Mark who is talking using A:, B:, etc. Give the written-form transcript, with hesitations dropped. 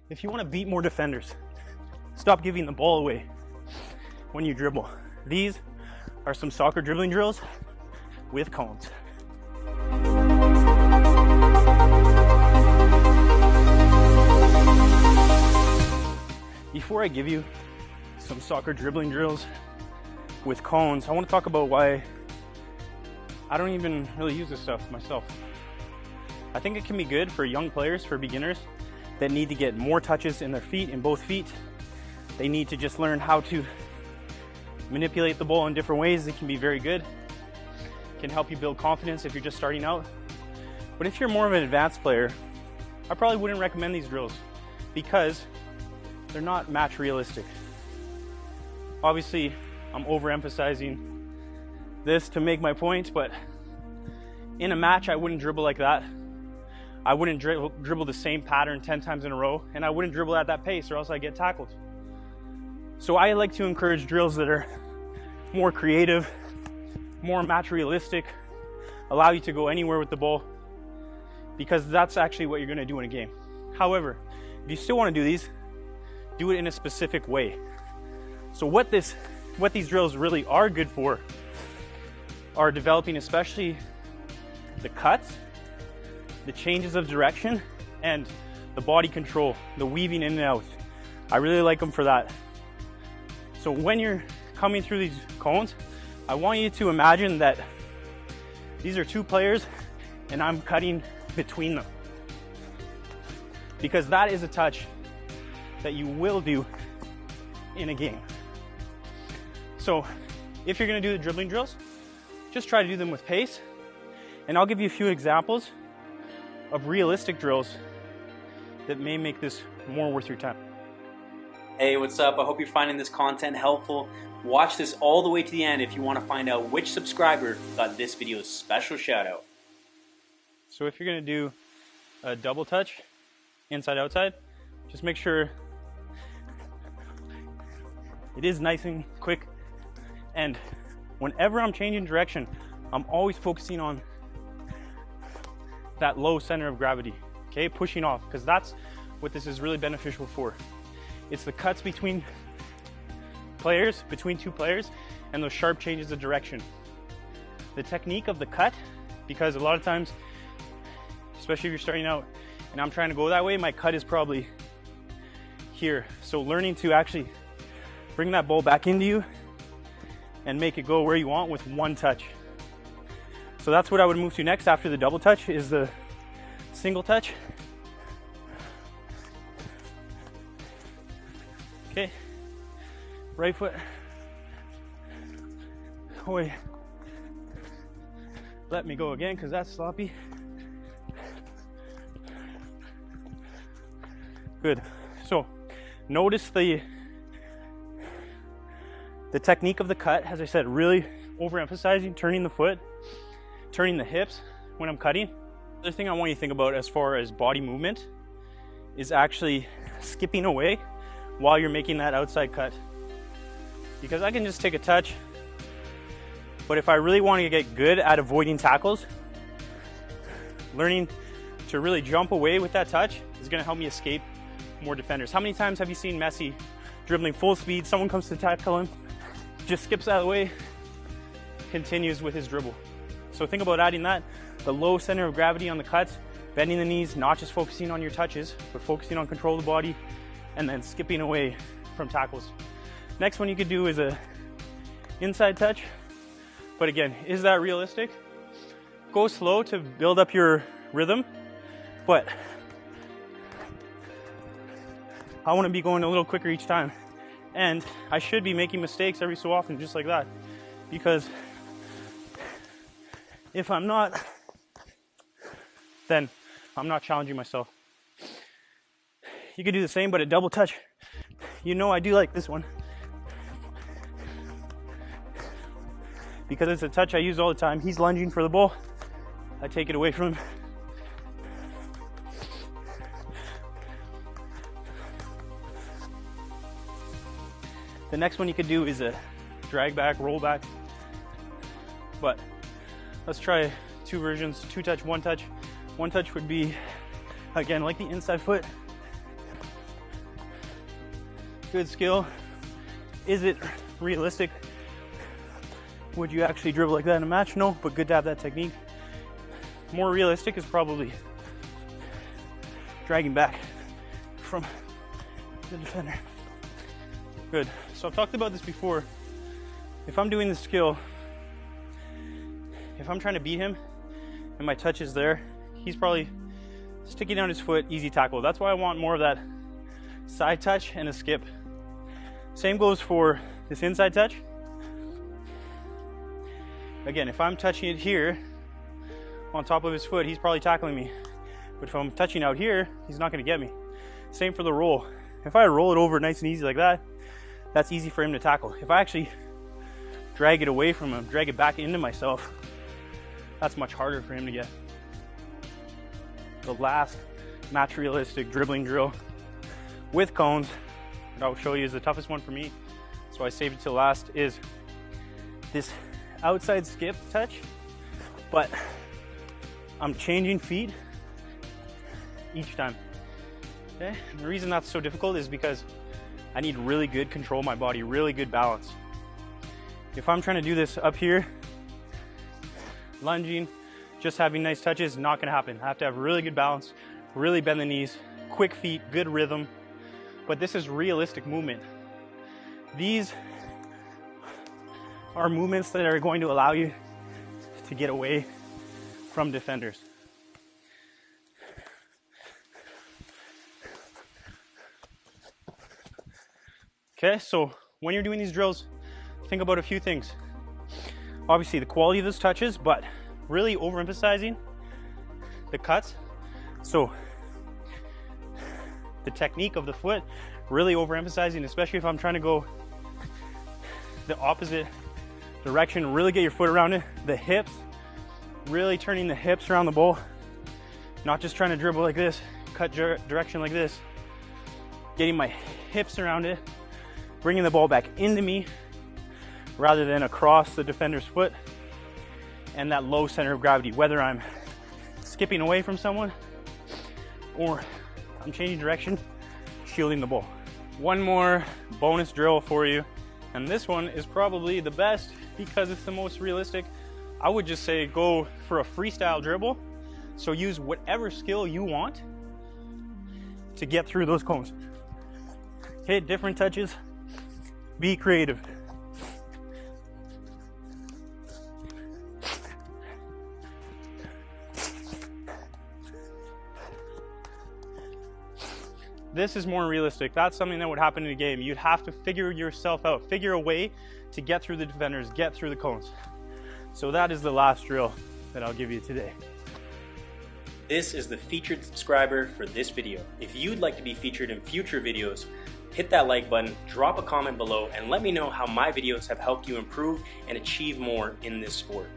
A: If you want to beat more defenders, stop giving the ball away when you dribble. These are some soccer dribbling drills with cones. Before I give you some soccer dribbling drills with cones, I want to talk about why I don't even really use this stuff myself. I think it can be good for young players, for beginners that need to get more touches in their feet, in both feet. They need to just learn how to manipulate the ball in different ways. It can be very good. It can help you build confidence if you're just starting out. But if you're more of an advanced player, I probably wouldn't recommend these drills because they're not match realistic. Obviously, I'm overemphasizing this to make my point, but in a match, I wouldn't dribble like that. I wouldn't dribble the same pattern 10 times in a row, and I wouldn't dribble at that pace or else I get tackled. So I like to encourage drills that are more creative, more match realistic, allow you to go anywhere with the ball, because that's actually what you're going to do in a game. However, if you still want to do these, do it in a specific way. So what these drills really are good for are developing especially the cuts, the changes of direction, and the body control, the weaving in and out. I really like them for that. So when you're coming through these cones, I want you to imagine that these are two players and I'm cutting between them. Because that is a touch that you will do in a game. So if you're gonna do the dribbling drills, just try to do them with pace. And I'll give you a few examples of realistic drills that may make this more worth your time.
B: Hey, what's up? I hope you're finding this content helpful. Watch this all the way to the end if you want to find out which subscriber got this video's special shout out.
A: So if you're gonna do a double touch, inside outside, just make sure it is nice and quick. And whenever I'm changing direction, I'm always focusing on that low center of gravity, okay? Pushing off, because that's what this is really beneficial for. It's the cuts between players, between two players, and those sharp changes of direction. The technique of the cut, because a lot of times, especially if you're starting out and I'm trying to go that way, my cut is probably here. So learning to actually bring that ball back into you and make it go where you want with one touch. So that's what I would move to next after the double touch, is the single touch. Okay, right foot away. Let me go again because that's sloppy. Good. So notice the technique of the cut, as I said, really overemphasizing turning the foot, turning the hips when I'm cutting. The other thing I want you to think about as far as body movement is actually skipping away while you're making that outside cut. Because I can just take a touch, but if I really want to get good at avoiding tackles, learning to really jump away with that touch is going to help me escape more defenders. How many times have you seen Messi dribbling full speed, someone comes to tackle him, just skips out of the way, continues with his dribble. So think about adding that, the low center of gravity on the cuts, bending the knees, not just focusing on your touches, but focusing on control of the body, and then skipping away from tackles. Next one you could do is a inside touch. But again, is that realistic? Go slow to build up your rhythm, but I want to be going a little quicker each time. And I should be making mistakes every so often, just like that. Because if I'm not, then I'm not challenging myself. You could do the same, but a double touch. You know I do like this one, because it's a touch I use all the time. He's lunging for the ball, I take it away from him. The next one you could do is a drag back, roll back. But let's try two versions, two touch, one touch. One touch would be, again, like the inside foot. good skill. Is it realistic? Would you actually dribble like that in a match? No, but good to have that technique. More realistic is probably dragging back from the defender. Good. So I've talked about this before. If I'm doing this skill, if I'm trying to beat him and my touch is there, he's probably sticking out his foot, easy tackle. That's why I want more of that side touch and a skip. Same goes for this inside touch. Again, if I'm touching it here on top of his foot, he's probably tackling me. But if I'm touching out here, he's not going to get me. Same for the roll. If I roll it over nice and easy like that, that's easy for him to tackle. If I actually drag it away from him, drag it back into myself, that's much harder for him to get. The last match realistic dribbling drill with cones that I'll show you is the toughest one for me, so I saved it till last, is this outside skip touch, but I'm changing feet each time. Okay? And the reason that's so difficult is because I need really good control of my body, really good balance. If I'm trying to do this up here, lunging, just having nice touches, not gonna happen. I have to have really good balance, really bend the knees, quick feet, good rhythm. But this is realistic movement. These are movements that are going to allow you to get away from defenders. Okay, so when you're doing these drills, think about a few things. Obviously the quality of those touches, but really overemphasizing the cuts. So the technique of the foot, really overemphasizing, especially if I'm trying to go the opposite direction, really get your foot around it. The hips, really turning the hips around the ball, not just trying to dribble like this, cut direction like this, getting my hips around it, bringing the ball back into me rather than across the defender's foot, and that low center of gravity, whether I'm skipping away from someone or I'm changing direction, shielding the ball. One more bonus drill for you, and this one is probably the best because it's the most realistic. I would just say go for a freestyle dribble. So use whatever skill you want to get through those cones. Hit different touches, be creative. This is more realistic. That's something that would happen in a game. You'd have to figure yourself out, figure a way to get through the defenders, get through the cones. So that is the last drill that I'll give you today.
B: This is the featured subscriber for this video. If you'd like to be featured in future videos, hit that like button, drop a comment below, and let me know how my videos have helped you improve and achieve more in this sport.